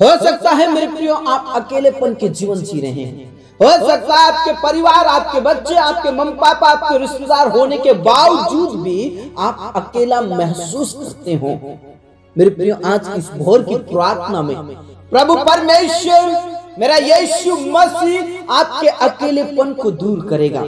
हो सकता है मेरे प्रियो आप अकेलेपन के जीवन जी रहे हैं। हो सकता है आपके परिवार, आपके बच्चे, आपके मम्मी पापा, आपके रिश्तेदार होने के बावजूद भी आप अकेला महसूस करते हो। मेरे प्रियो आज इस भोर की प्रार्थना में प्रभु परमेश्वर मेरा यीशु मसीह आपके अकेलेपन को दूर करेगा।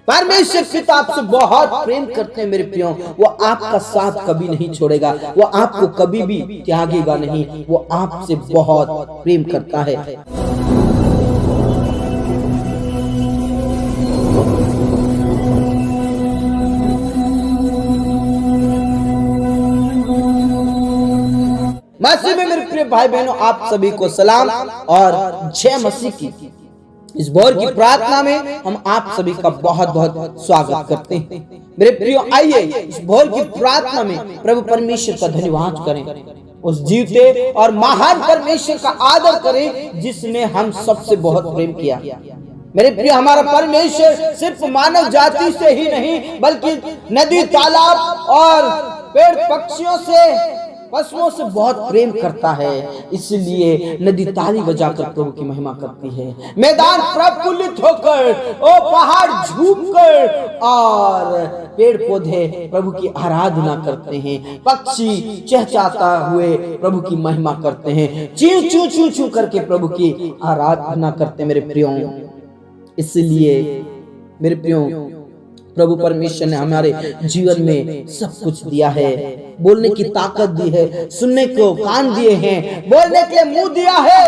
परमेश्वर पिता आपसे बहुत प्रेम करते हैं मेरे प्रियो। वो आपका साथ कभी नहीं छोड़ेगा, वो आपको कभी भी त्यागेगा नहीं। वो आपसे बहुत प्रेम करता है। मसीह में मेरे प्रिय भाई बहनों, आप सभी को सलाम और जय मसीह की। इस भोर की प्रार्थना में हम आप सभी का बहुत बहुत स्वागत करते हैं। मेरे प्रियो आइए इस भोर की प्रार्थना में प्रभु परमेश्वर का धन्यवाद करें, उस जीवते और महान परमेश्वर का आदर करें जिसने हम सबसे बहुत प्रेम किया। मेरे प्रिय हमारा परमेश्वर सिर्फ मानव जाति से ही नहीं बल्कि नदी, तालाब और पेड़ पक्षियों से, पशुओं से बहुत प्रेम करता है। इसलिए नदी ताली बजाकर प्रभु की महिमा करती है, मैदान प्रफुल्लित होकर, ओ पहाड़ झूमकर और पेड़ पौधे प्रभु की आराधना करते हैं, पक्षी चहचहाता हुए प्रभु की महिमा करते हैं, चीं चू चू चू करके प्रभु की आराधना करते हैं। मेरे प्रियो इसलिए मेरे प्रियो प्रभु परमेश्वर ने हमारे जीवन में सब कुछ दिया है। बोलने की ताकत दी है, सुनने को कान दिए हैं, बोलने के लिए मुंह दिया है।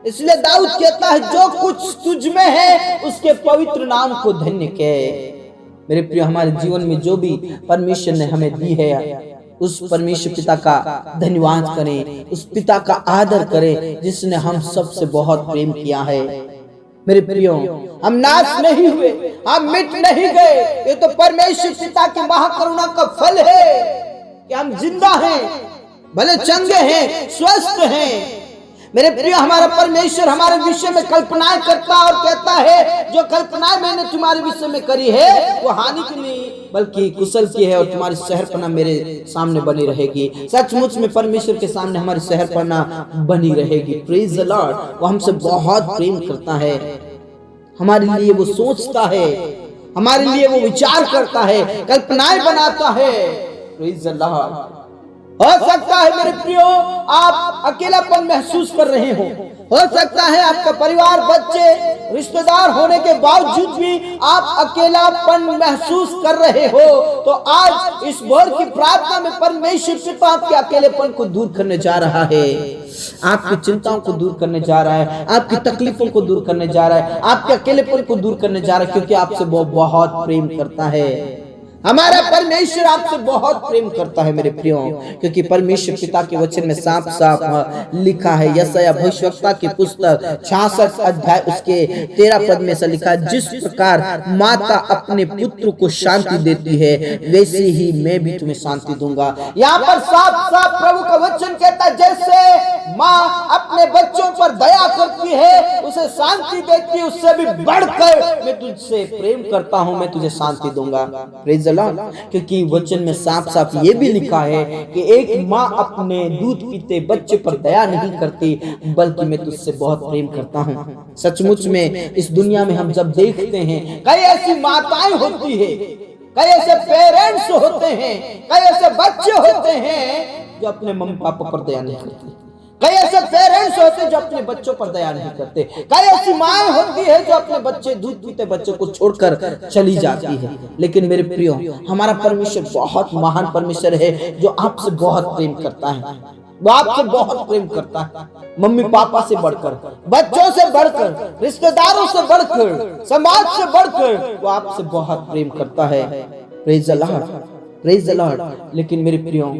इसलिए दाऊद कहता है जो कुछ तुझ में है उसके पवित्र नाम को धन्य कहे। मेरे प्रिय हमारे जीवन में जो भी परमेश्वर ने हमें दी है उस परमेश्वर पिता का धन्यवाद करें, उस पिता का आदर करें जिसने हम सबसे बहुत प्रेम किया है। मेरे प्रियो हम नाश नहीं हुए, हम मिट नहीं गए। ये तो परमेश्वर पिता की महाकरुणा का फल है कि हम जिंदा हैं, भले चंगे हैं, स्वस्थ हैं। मेरे प्रियो हमारा परमेश्वर हमारे विषय में कल्पनाएं करता और कहता है जो कल्पनाएं मैंने तुम्हारे विषय में करी है वो हानि की नहीं बल्कि कुशल की है और तुम्हारी शहरपना मेरे सामने बनी रहेगी। सचमुच में परमेश्वर के सामने हमारी शहरपना बनी रहेगी। Praise the Lord. वो हमसे बहुत प्रेम करता है, हमारे लिए वो सोचता है, हमारे लिए वो विचार करता है, कल्पनाएं बनाता है। Praise the Lord. हो सकता है मेरे प्रियो आप अकेलापन महसूस कर रहे हो सकता है आपका परिवार, बच्चे, रिश्तेदार होने के बावजूद भी आप अकेलापन महसूस कर रहे हो। तो आज इस भोर की प्रार्थना में परमेश्वर पिता आपके अकेलेपन को दूर करने जा रहा है, आपकी चिंताओं को दूर करने जा रहा है, आपकी तकलीफों को दूर करने जा रहा है, आपके अकेलेपन को दूर करने जा रहा है, क्योंकि आपसे वो बहुत प्रेम करता है। हमारा परमेश्वर आपसे बहुत प्रेम करता है मेरे प्रियो, क्योंकि परमेश्वर पिता के वचन में साफ साफ लिखा है। यशायाह भविष्यवक्ता की पुस्तक 66 अध्याय उसके 13 पद में से लिखा है, जिस प्रकार माता अपने पुत्र को शांति देती है वैसे ही मैं भी तुम्हें शांति दूंगा। यहाँ पर साफ साफ प्रभु का वचन कहता है जैसे माँ अपने बच्चों पर दया करती है, उसे शांति देती है, उससे भी बढ़कर मैं तुझसे प्रेम करता हूँ, मैं तुझे शांति दूंगा। प्रेज क्योंकि वचन में साफ साफ ये भी लिखा है कि एक माँ अपने दूध पीते बच्चे पर दया नहीं करती बल्कि मैं तुझसे बहुत प्रेम करता हूँ। सचमुच में इस दुनिया में हम जब देखते हैं कई ऐसी माताएं होती है, कई ऐसे पेरेंट्स होते हैं, कई ऐसे बच्चे होते हैं जो अपने मम्मी पापा पर दया नहीं करते, कई ऐसे पेरेंट्स होते हैं जो अपने बच्चों पर दया नहीं करते, कई ऐसी माएँ होती है जो अपने बच्चे, दूध पीते बच्चों को छोड़कर चली जाती है। लेकिन मेरे प्रियो हमारा परमेश्वर बहुत महान परमेश्वर है जो आपसे बहुत प्रेम करता है, वो आपसे बहुत प्रेम करता है। मम्मी पापा से बढ़कर, बच्चों से बढ़कर, रिश्तेदारों से बढ़कर, समाज से बढ़कर वो आपसे बहुत प्रेम करता है। Praise the Lord, praise the Lord. लेकिन मेरे प्रियो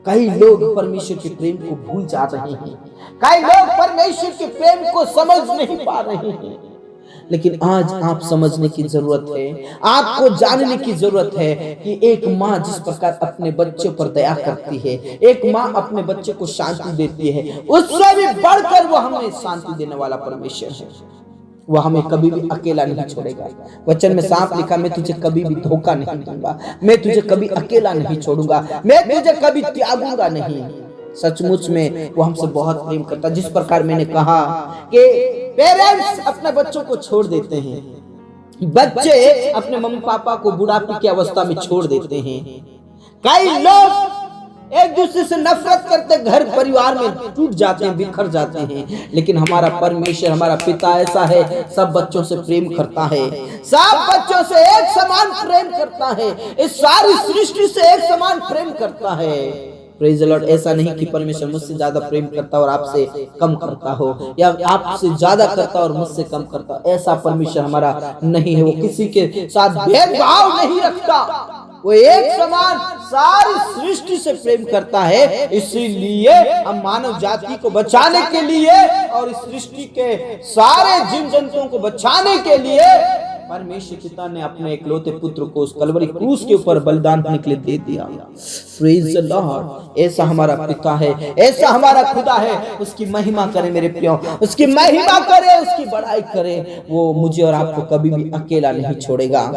कई लोग परमेश्वर के प्रेम को भूल जा रहे हैं, कई लोग परमेश्वर के प्रेम को समझ नहीं पा रहे हैं। लेकिन आज आप समझने की जरूरत है, आपको जानने की जरूरत है कि एक माँ जिस प्रकार अपने बच्चों पर दया करती है, एक माँ अपने बच्चे को शांति देती है, उससे भी बढ़कर वो हमें शांति देने वाला परमेश्वर है। वह हमें कभी भी अकेला नहीं छोड़ेगा। वचन में साफ लिखा, मैं तुझे कभी भी धोखा नहीं दूंगा, मैं तुझे कभी अकेला नहीं छोड़ूंगा, मैं तुझे कभी त्यागूंगा नहीं। सचमुच में वो हमसे बहुत प्रेम करता है। जिस प्रकार मैंने कहा कि पेरेंट्स अपने बच्चों को छोड़ देते हैं, बच्चे अपने मम्मी पापा को बुढ़ापे की अवस्था में छोड़ देते हैं। कई लोग एक दूसरे से नफरत करते, घर परिवार में टूट जाते हैं, बिखर जाते हैं। लेकिन हमारा परमेश्वर, हमारा पिता ऐसा है, सब बच्चों से प्रेम करता है, सब बच्चों से एक समान प्रेम करता है, इस सारी सृष्टि से एक समान प्रेम करता है। Praise the Lord. ऐसा नहीं कि परमेश्वर मुझसे ज्यादा प्रेम करता और आपसे कम करता हो, या आपसे ज्यादा करता और मुझसे कम करता। ऐसा परमेश्वर हमारा नहीं है। वो किसी के साथ भेदभाव नहीं रखता, वो एक समान सारी सृष्टि से प्रेम करता है। इसीलिए हम मानव जाति को बचाने के लिए और इस सृष्टि के सारे जीव जंतुओं को बचाने के लिए परमेश्वर पिता ने अपने इकलौते पुत्र को उस कलवरी क्रूस के ऊपर बलिदान करने के लिए दे दिया। Praise the Lord. ऐसा हमारा पिता है, ऐसा हमारा खुदा है। उसकी महिमा करें मेरे प्रियो, उसकी महिमा करें, उसकी बड़ाई करें। वो मुझे और आपको कभी भी अकेला नहीं छोड़ेगा,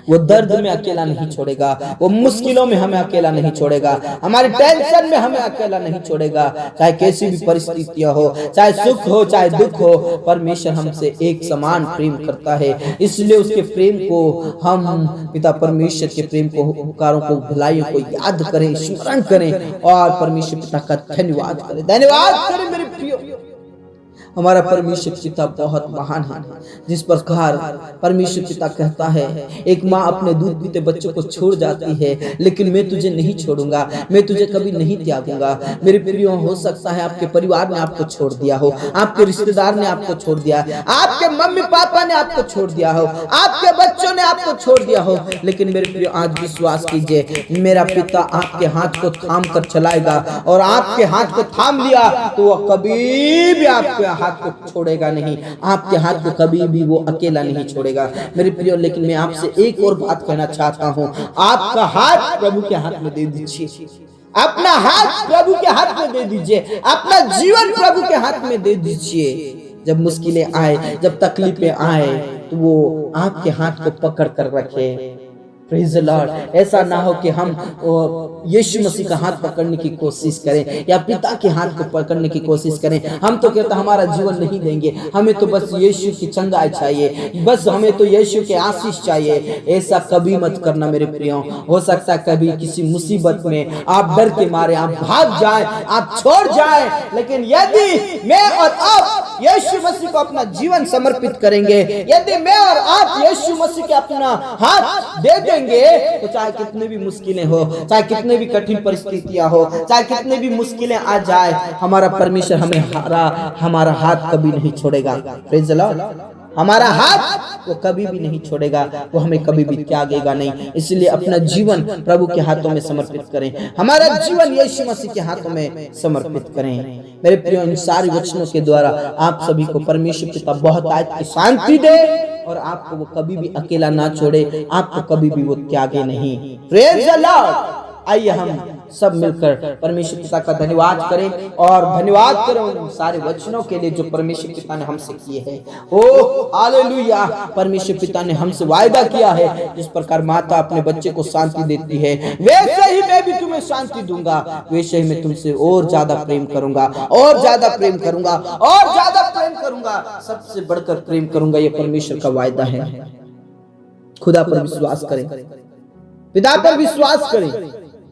वो दर्द में अकेला नहीं छोड़ेगा, वो मुश्किलों में हमें अकेला नहीं छोड़ेगा, हमारी टेंशन में हमें अकेला नहीं छोड़ेगा। चाहे कैसी भी परिस्थितियां हो, चाहे सुख हो चाहे दुख हो, परमेश्वर हमसे एक समान प्रेम करता है। इसलिए उसके प्रेम को हम पिता परमेश्वर के प्रेम को, उपकारों को, भलाइयों को याद करें, स्मरण करें और परमेश्वर पिता का धन्यवाद करें। धन्यवाद करें मेरे प्रियो। हमारा परमेश्वर पिता बहुत महान है। जिस प्रकार परमेश्वर पिता कहता है, एक माँ अपने दूध पीते बच्चों को छोड़ जाती है, लेकिन मैं तुझे नहीं छोड़ूंगा, मैं तुझे कभी नहीं त्यागूंगा। मेरे प्रियो, हो सकता है आपके परिवार ने आपको छोड़ दिया हो, आपके रिश्तेदार ने आपको छोड़ दिया, आपके मम्मी पापा ने आपको छोड़ दिया हो, आपके बच्चों ने आपको छोड़ दिया हो, लेकिन मेरे प्रियो आज विश्वास कीजिए, मेरा पिता आपके हाथ को थाम कर चलाएगा, और आपके हाथ को थाम लिया तो वह कभी भी आपके हाथ को छोड़ेगा नहीं, आपके हाथ को कभी भी वो अकेला नहीं छोड़ेगा मेरे प्रियो। लेकिन मैं आपसे एक और बात कहना चाहता हूँ, आपका हाथ प्रभु के हाथ में दे दीजिए, अपना हाथ प्रभु के हाथ में दे दीजिए, अपना जीवन प्रभु के हाथ में दे दीजिए। जब मुश्किलें आए, जब तकलीफें आए, तो वो आपके हाथ को पकड़ कर रखे। Praise the Lord. ऐसा ना हो कि हम यीशु मसीह का हाथ पकड़ने की कोशिश करें या पिता के हाथ को पकड़ने की कोशिश करें। हम तो कहते हमारा जीवन नहीं देंगे, हमें तो बस यीशु की चंगाई चाहिए, बस हमें तो यीशु के आशीष चाहिए। ऐसा कभी मत करना मेरे प्रियो। हो सकता है कभी किसी मुसीबत में आप डर के मारे आप भाग जाए, आप छोड़ जाए, लेकिन यदि मैं और आप यीशु मसीह को अपना जीवन समर्पित करेंगे, यदि मैं और आप यीशु मसीह के अपना हाथ दे देंगे, तो चाहे कितनी भी मुश्किलें हो, चाहे कितने भी कठिन परिस्थितियां हो, चाहे कितने भी मुश्किलें आ जाए, हमारा परमेश्वर हमारा हाथ कभी नहीं छोड़ेगा। Praise the Lord. हमारा हाथ वो कभी भी नहीं छोड़ेगा, वो हमें कभी भी त्यागेगा नहीं। इसलिए अपना जीवन प्रभु के हाथों में समर्पित करें, हमारा जीवन यीशु मसीह के हाथों में समर्पित करें। मेरे प्रियो, इन सारे वचनों के द्वारा आप सभी को परमेश्वर पिता बहुत आयत की शांति दे और आपको वो कभी भी अकेला ना छोड़े, आपको कभी भी वो त्यागे नहीं। Praise the Lord. आइए हम सब मिलकर परमेश्वर पिता का धन्यवाद करें और धन्यवाद करें उन सारे वचनों के लिए जो परमेश्वर पिता ने हमसे किए हैं। ओ हालेलुया। परमेश्वर पिता ने हमसे वायदा किया है, जिस प्रकार माता अपने बच्चे को शांति देती है, वैसे ही मैं भी तुम्हें शांति दूंगा, वैसे ही मैं तुमसे और ज्यादा प्रेम करूंगा, और ज्यादा प्रेम करूंगा, और ज्यादा प्रेम करूंगा, सबसे बढ़कर प्रेम करूंगा। ये परमेश्वर का वायदा है। खुदा पर विश्वास करें, पिता पर विश्वास करें।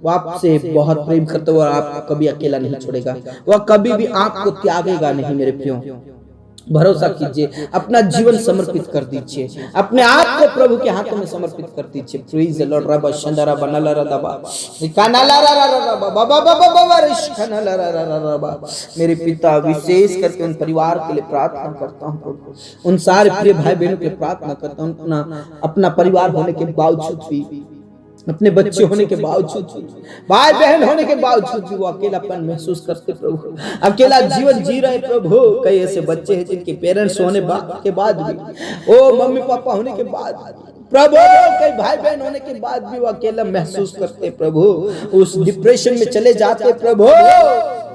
वो आपसे बहुत प्रेम करता है और आपको कभी अकेला नहीं छोड़ेगा, वह कभी भी आपको त्यागेगा नहीं। मेरे प्रियो, भरोसा कीजिए, अपना जीवन समर्पित कर दीजिए, अपने आप को प्रभु के हाथों में समर्पित कर दीजिए। Praise the Lord. रबा शंदरा बनला रबा कानाला रबा बाबा बाबा बाबा रिशखनला रबा। मेरे पिता, विशेष करके उन परिवार के लिए प्रार्थना करता हूं, उन सारे प्रिय भाई बहनों के प्रार्थना करता हूं, अपना परिवार होने के बावजूद भी, अपने बच्चे होने के बावजूद, भाई बहन होने के बावजूद भी वो अकेलापन महसूस करते प्रभु, अकेला जीवन जी रहे प्रभु। कई ऐसे बच्चे हैं जिनके पेरेंट्स होने के बाद भी, ओ मम्मी पापा होने के बाद प्रभु, कई भाई बहन होने के बाद भी वो अकेला महसूस करते प्रभु, उस डिप्रेशन में चले जाते प्रभु।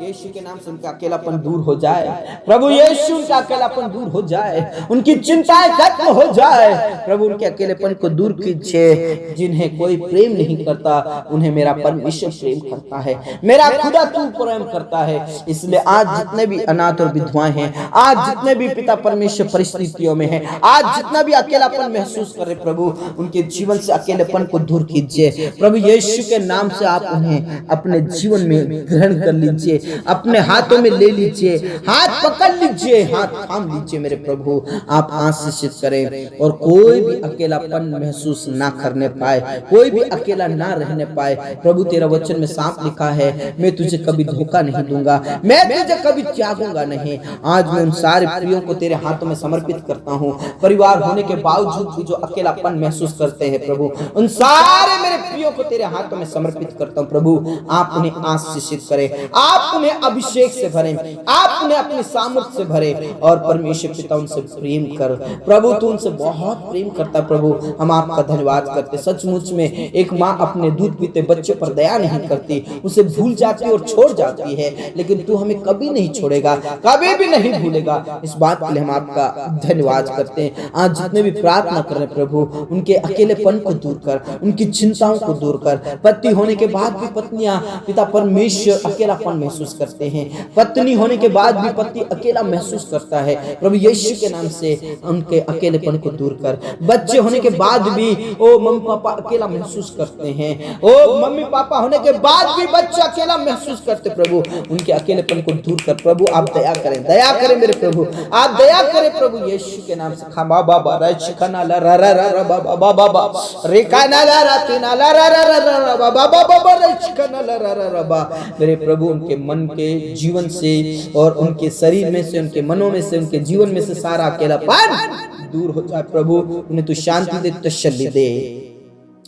यीशु के नाम से उनका अकेलापन दूर हो जाए प्रभु यीशु, उनका अकेलापन दूर हो जाए, उनकी चिंताएं खत्म हो जाए प्रभु, उनके अकेलेपन को दूर कीजिए। जिन्हें कोई प्रेम नहीं करता उन्हें मेरा परमेश्वर प्रेम करता है, मेरा खुदा तू प्रेम करता है। इसलिए आज जितने भी अनाथ और विधवाएं हैं, आज जितने भी पिता परमेश्वर परिस्थितियों में हैं, आज जितना भी अकेलापन महसूस कर रहे प्रभु, उनके जीवन से अकेलेपन को दूर कीजिए प्रभु यीशु के नाम से। आप उन्हें अपने जीवन में ग्रहण कर लीजिए, अपने हाथों में ले लीजिए, हाथ पकड़ लीजिए, हाथ थाम लीजिए मेरे प्रभु। आप आशीषित करें और कोई भी अकेलापन महसूस ना करने पाए, कोई भी अकेला ना रहने पाए प्रभु। तेरा वचन में साफ लिखा है, मैं तुझे कभी धोखा नहीं दूंगा, मैं तुझे कभी त्यागूंगा नहीं। आज मैं उन सारे प्रियों को तेरे हाथों में समर्पित करता हूँ, परिवार होने के बावजूद भी जो अकेलापन महसूस करते हैं प्रभु, उन सारे मेरे प्रियों को तेरे हाथों में समर्पित करता हूँ प्रभु। आप उन्हें आशीषित करें, आप उन्हें अभिषेक से भरें, आप उन्हें अपने सामर्थ्य से भरें और परमेश्वर पिता उनसे प्रेम कर प्रभु। तू उनसे बहुत प्रेम करता प्रभु, हम आपका धन्यवाद करते। सचमुच में एक माँ अपने दूध पीते बच्चे पर दया नहीं करती, उसे भूल जाती और छोड़ जाती है, लेकिन तू हमें कभी नहीं छोड़ेगा, कभी भी नहीं भूलेगा। इस बात के लिए हम आपका धन्यवाद करते हैं। आज जितने भी प्रार्थना कर रहे प्रभु, उनके अकेलेपन को दूर कर, उनकी चिंताओं को दूर कर। पति होने के बाद भी पत्नियां पिता परमेश्वर अकेलापन महसूस करते हैं, पत्नी होने के बाद भी पति अकेला महसूस करता है प्रभु यीशु के नाम से उनके अकेलेपन को दूर कर। बच्चे होने के बाद भी ओ मम्मी पापा अकेला महसूस करते हैं, ओ मम्मी पापा होने के बाद भी बच्चे अकेला महसूस करते प्रभु, उनके अकेलेपन को दूर कर प्रभु। आप दया करें, दया करें मेरे प्रभु, आप दया करें प्रभु यीशु के नाम से। खा बाबा बाबा रचकना ला रा रा रा बाबा बाबा बाबा रेकाना ला रा तिना ला रा रा रा बाबा बाबा रचकना ला रा रा बा। मेरे प्रभु उनके मन के जीवन से और उनके शरीर में से, उनके मनों में से, उनके जीवन में से सारा अकेलापन दूर हो जाए प्रभु। उन्हें तू शांति दे, तसल्ली दे।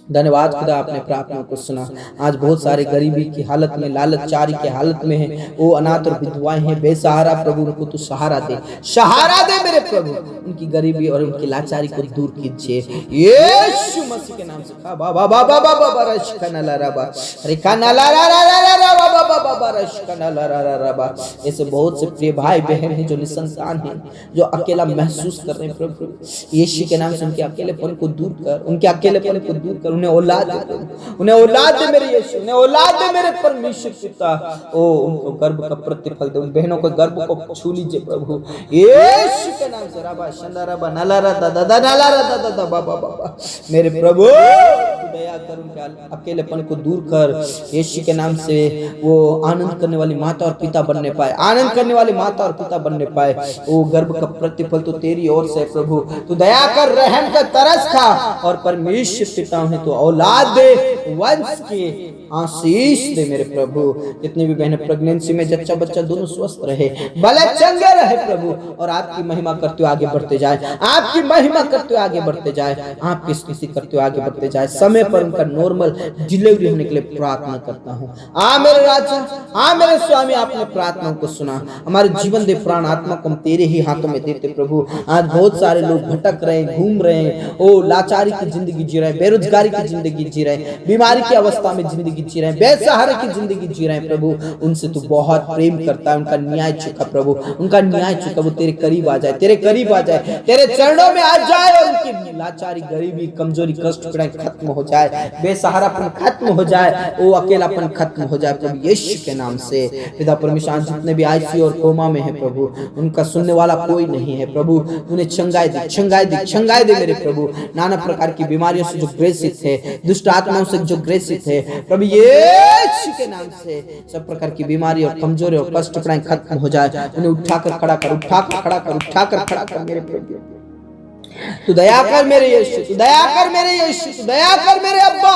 धन्यवाद खुदा, आपने प्रार्थना को सुना। आज बहुत सारे गरीबी की हालत में, लालचारी की हालत में है, वो अनाथ और विधवाएं हैं, बेसहारा प्रभु, उनको तू सहारा दे, सहारा दे मेरे प्रभु। उनकी गरीबी और उनकी लाचारी को दूर कीजिए यीशु मसीह के नाम से। बाबा बाबा बाबा बाबा रशकना ला रा बा रिकाना ला रा रा रा रा बाबा बाबा बाबा रशकना ला रा रा बा। ऐसे बहुत से प्रिय भाई बहन हैं जो निसंतान हैं, जो अकेला महसूस कर रहे हैं प्रभु यीशु के नाम से। उनके अकेलेपन को दूर कर, उनके अकेलेपन को दूर कर, उन्हें औलाद दे, उन्हें औलाद दे मेरे यीशु, उन्हें औलाद दे मेरे परमेश्वर पिता। ओ उनको गर्भ का प्रतिफल दे, उन बहनों को गर्भ को छू लीजिए प्रभु यीशु के नाम से। रबा शंदा रबा नला रा दा दा नला रा दा दा बाबा बाबा मेरे प्रभु दया कर, उनके अकेलेपन को दूर कर यीशु के नाम से। वो आनंद करने वाली माता और पिता बनने पाए, आनंद करने वाली माता और पिता बनने पाए। वो गर्भ का प्रतिफल तो तेरी ओर से प्रभु, तू दया कर, रहम कर, तरस खा और परमेश्वर पिता उन्हें तो औलाद दे, वंश की आशीष दे मेरे प्रभु। जितने भी बहनें प्रेगनेंसी में जच्चा बच्चा दोनों स्वस्थ रहे, भले चंगे रहे प्रभु, और आपकी महिमा करते हुए आगे बढ़ते जाए, आपकी महिमा करते हुए आगे बढ़ते जाए, आपकी स्तुति करते हुए आगे बढ़ते जाए। समय पर उनका नॉर्मल डिलीवरी होने के लिए प्रार्थना करता हूँ। आ मेरे राजा, आ मेरे स्वामी, आपने प्रार्थनाओं को सुना। हमारे जीवन दे, प्राण आत्मा को हम तेरे ही हाथों में देते प्रभु। आज बहुत सारे लोग भटक रहे हैं, घूम रहे हैं, ओ लाचारी की जिंदगी जी रहे हैं, बेरोजगारी की जिंदगी जी रहे हैं, बीमारी की अवस्था में जिंदगी जी रहे हैं, बेसहारे की जिंदगी जी रहे हैं प्रभु। उनसे तू बहुत प्रेम करता है, उनका न्याय चुका प्रभु, उनका न्याय चुका। वो तेरे करीब आ जाए, तेरे करीब आ जाए, तेरे चरणों में आ जाए और उनकी लाचारी, गरीबी, कमजोरी, कष्ट पीड़ाएं खत्म हो जाए, बेसहारापन खत्म हो जाए, वो अकेलापन खत्म हो जाए प्रभु यीशु के नाम से। पिता परमेश्वर जितने भी आईसीयू और कोमा में है प्रभु, उनका सुनने वाला कोई नहीं है प्रभु, उन्हें चंगाई दे, चंगाई दे, चंगाई दे मेरे प्रभु। नाना प्रकार की बीमारियों से जो ग्रसित है, दुष्ट आत्माओं से जो ग्रसित है प्रभु यीशु के नाम से, सब प्रकार की बीमारी और कमजोरी और कष्ट पीड़ाएं खत्म हो जाए। उन्हें उठाकर खड़ा कर, उठाकर खड़ा कर, उठाकर खड़ा कर मेरे प्रभु। तू दया कर मेरे यीशु, तू दया कर मेरे यीशु, तू दया कर मेरे अब्बा,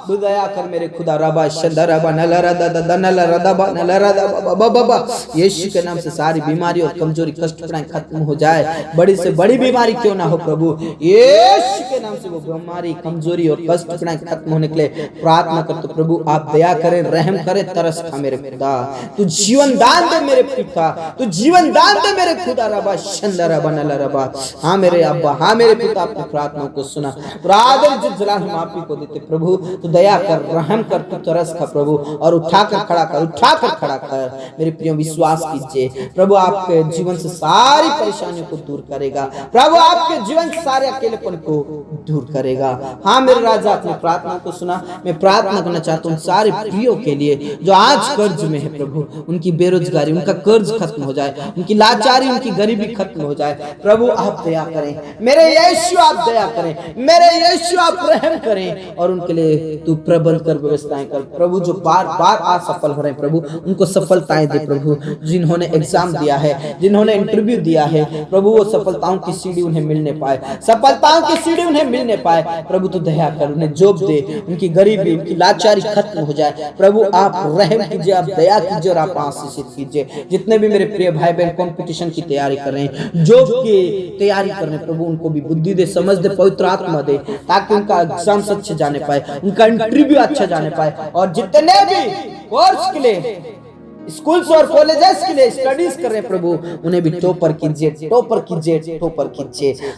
तू दया कर मेरे खुदा। रबा शंदा रबा नला रदा दा नला रदा बा नला रदा बाबा बाबा यीशु के नाम से सारी बीमारी और कमजोरी, कष्ट पीड़ाएं खत्म हो जाए। बड़ी से बड़ी बीमारी क्यों ना हो प्रभु यीशु के नाम से, वो बीमारी, कमजोरी और कष्ट पीड़ाएं खत्म होने के लिए प्रार्थना कर। तो प्रभु आप दया करें, रहम करें, तरस खा मेरे खुदा। तू जीवन दान दे मेरे पिता, तू जीवन दान दे मेरे खुदा। रबा शंदा रबा नला रबा। हाँ मेरे अब्बा, हाँ मेरे पिता, अपनी प्रार्थनाओं को सुना। आदर जित जलाल हम आप ही को देते प्रभु। तो दया कर, रहम कर, तू तरस खा प्रभु, और उठाकर खड़ा कर। मेरे प्रियो विश्वास कीजिए प्रभु आपके जीवन से सारी परेशानियों को दूर करेगा। प्रभु आपके जीवन से सारे अकेलेपन को दूर करेगा। हाँ मेरे राजा, अपनी प्रार्थना को सुना। मैं प्रार्थना करना चाहता हूँ सारे प्रियो के लिए जो आज कर्ज में है प्रभु, उनकी बेरोजगारी, उनका कर्ज खत्म हो जाए, उनकी लाचारी, उनकी गरीबी खत्म हो जाए। प्रभु आप दया करें, मेरे यीशु आप दया करें, मेरे यीशु आप रहम करें, और उनके लिए तू प्रबंध कर, व्यवस्थाएं कर प्रभु। जो बार बार असफल हो रहे हैं प्रभु, उनको सफलताएं दे प्रभु। जिन्होंने एग्जाम दिया है, जिन्होंने इंटरव्यू दिया है प्रभु, वो सफलताओं की सीढ़ी उन्हें मिलने पाए, सफलताओं की सीढ़ी उन्हें मिलने पाए। प्रभु तू दया कर, उन्हें जॉब दे, उनकी गरीबी, उनकी लाचारी खत्म हो जाए। प्रभु आप रहम कीजिए, आप दया कीजिए और आप आशीषित कीजिए। जितने भी मेरे प्रिय भाई बहन कंपटीशन की तैयारी कर रहे हैं, जॉब की तैयारी कर रहे हैं प्रभु, उनको भी बुद्धि दे, समझ दे, पवित्र आत्मा दे, ताकि उनका एग्जाम अच्छे जाने पाए, उनका इंटरव्यू अच्छा जाने पाए। और जितने भी कोर्स के लिए, स्कूल्स और कॉलेजेस के लिए स्टडीज कर रहे हैं प्रभु, उन्हें भी टॉपर कीजिए।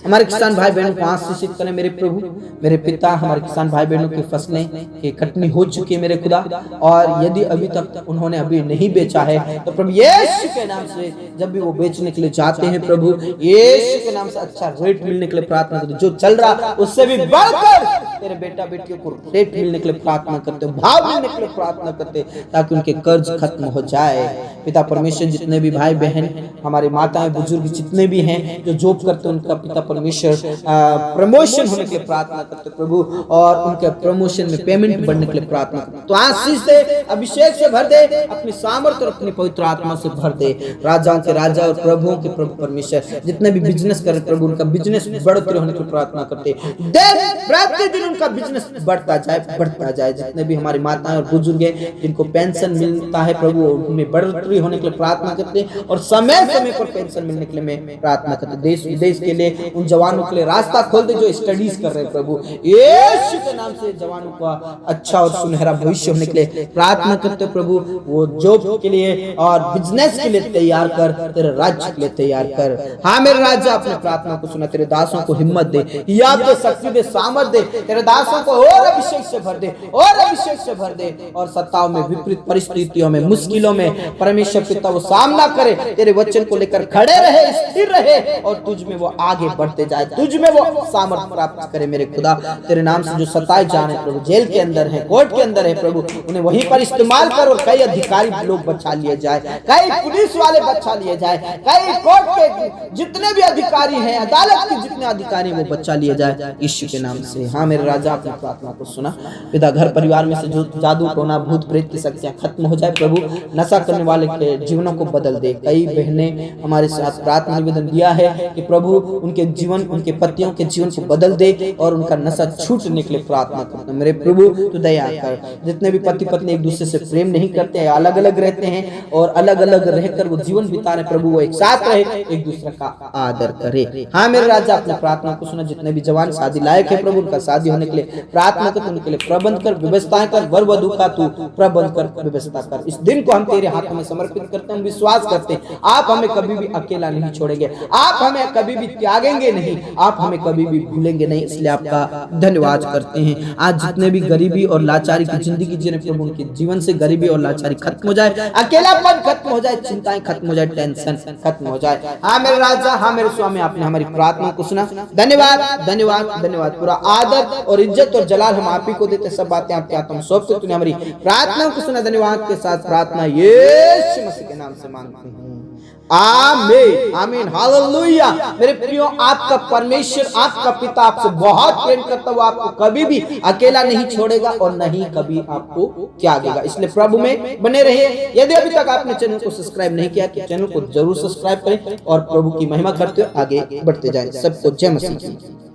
हमारे किसान भाई बहनों को आशीषित करें मेरे प्रभु, मेरे पिता। हमारे किसान भाई बहनों की फसलें की कटनी हो चुकी है मेरे खुदा, और यदि अभी तक उन्होंने अभी नहीं बेचा है तो प्रभु यीशु के नाम से जब भी वो बेचने के लिए जाते हैं प्रभु, यीशु के नाम से अच्छा रेट मिलने के लिए प्रार्थना करते। जो चल रहा उससे भी बढ़कर तेरे बेटा बेटियों को रेट मिलने के लिए प्रार्थना करते, भाव मिलने के लिए प्रार्थना करते, ताकि उनके कर्ज खत्म हो जाए। पिता परमेश्वर, जितने भी भाई बहन, हमारे माताएं बुजुर्ग जितने भी हैं जो जॉब करते हैं, उनका पिता परमेश्वर प्रमोशन होने के लिए प्रार्थना करते प्रभु, और उनके प्रमोशन में पेमेंट बढ़ने के लिए प्रार्थना करते। तो आशीष दे, अभिषेक से भर दे, अपनी सामर्थ्य और अपनी पवित्र आत्मा से भर दे। राजाओं के राजा और प्रभुओं के प्रभु परमेश्वर, जितने भी बिजनेस कर रहे प्रभु, उनका बिजनेस बढ़ोतरी होने की प्रार्थना करते। प्रतिदिन उनका बिजनेस बढ़ता जाए। जितने भी हमारी माताएं और बुजुर्ग हैं जिनको पेंशन मिलता है प्रभु, उनमें बढ़ोतरी होने के लिए प्रार्थना करते हैं, और समय समय पर पेंशन मिलने के लिए मैं प्रार्थना करते। देश विदेश के लिए, उन जवानों के लिए रास्ता खोल दे जो स्टडीज कर रहे हैं प्रभु, यीशु के नाम से जवानों का अच्छा और सुनहरा भविष्य होने के लिए प्रार्थना करते प्रभु। वो जॉब के लिए और बिजनेस के लिए तैयार कर, तेरे राज्य के लिए तैयार कर। हाँ मेरे राजा, अपने प्रार्थना को सुना। तेरे दासों को हिम्मत दे, याद दे, शक्ति दे, सामर्थ दे। तेरे दासों को और अभिषेक से भर दे, और अभिषेक से भर दे, और सत्ताओं में, विपरीत परिस्थितियों में, मुश्किलों में परमेश्वर पिता वो सामना करे, तेरे वचन को लेकर खड़े रहे, स्थिर रहे, और तुझ में वो आगे बढ़ते जाए, तुझ में वो सामर्थ प्राप्त करे मेरे खुदा। तेरे नाम से जो सताए जा रहे प्रभु, जेल के अंदर है, कोर्ट के अंदर है प्रभु, उन्हें वहीं पर इस्तेमाल कर, और कई अधिकारी लोग बचा लिए जाए, कई पुलिस वाले बचा लिए जाए, कई कोर्ट के जितने भी अधिकारी हैं, अदालत के जितने अधिकारी वो बचा लिए जाए यीशु के नाम से। हाँ मेरे राजा, अपनी प्रार्थना को सुना। पिता, घर परिवार में से जो जादू टोना भूत प्रेत की शक्तियां खत्म हो जाए प्रभु, नशा करने वाले के जीवनों को बदल दे। कई बहनें हमारे साथ प्रार्थना निवेदन दिया है कि प्रभु उनके जीवन, उनके पतियों के जीवन को बदल दे, और उनका नशा छूटने के लिए प्रार्थना करते हैं मेरे प्रभु। तो दया कर, जितने भी पति पत्नी एक दूसरे से प्रेम नहीं करते हैं, अलग अलग रहते हैं, और अलग अलग रहकर वो जीवन बिता रहे प्रभु, वो एक साथ रहे, एक दूसरे का आदर करे। हाँ मेरे राजा, अपनी प्रार्थना को सुना। जितने भी जवान शादी लायक है प्रभु, उनका शादी होने के लिए प्रार्थना कर, उनके लिए प्रबंध कर, व्यवस्थाएं कर, वर वधू का तू प्रबंध कर, व्यवस्था कर। इस दिन को हम तेरे हाथों में समर्पित करते हैं। हम विश्वास करते हैं आप हमें कभी भी अकेला नहीं छोड़ेंगे, आप हमें कभी भी त्यागेंगे नहीं, आप हमें कभी भी भूलेंगे नहीं। इसलिए आपका धन्यवाद करते हैं। आज जितने भी गरीबी और लाचारी की जिंदगी जी रहे प्रभु, उनके जीवन से गरीबी और लाचारी खत्म हो जाए, अकेलापन खत्म हो जाए, चिंताएं खत्म हो जाए, टेंशन खत्म हो जाए। हाँ मेरे राजा, हाँ मेरे स्वामी, आपने हमारी प्रार्थना को सुना। धन्यवाद धन्यवाद धन्यवाद। पूरा आदर और इज्जत और जलाल हम आप ही को देते। सब बातें आपके हाथों में सौंपते। तूने हमारी प्रार्थना को सुना। धन्यवाद के साथ प्रार्थना यीशु मसीह के नाम से मांगते हैं, आमीन आमीन, हालेलुया। मेरे प्रियो, आपका परमेश्वर, आपका पिता आपसे बहुत प्रेम करता हुआ आपको कभी भी अकेला नहीं छोड़ेगा और नहीं कभी आपको त्यागेगा। इसलिए प्रभु में बने रहिए। यदि अभी तक आपने चैनल को सब्सक्राइब नहीं किया तो चैनल को जरूर सब्सक्राइब करें और प्रभु की महिमा करते हुए आगे बढ़ते जाएं। सबको जय मसीह।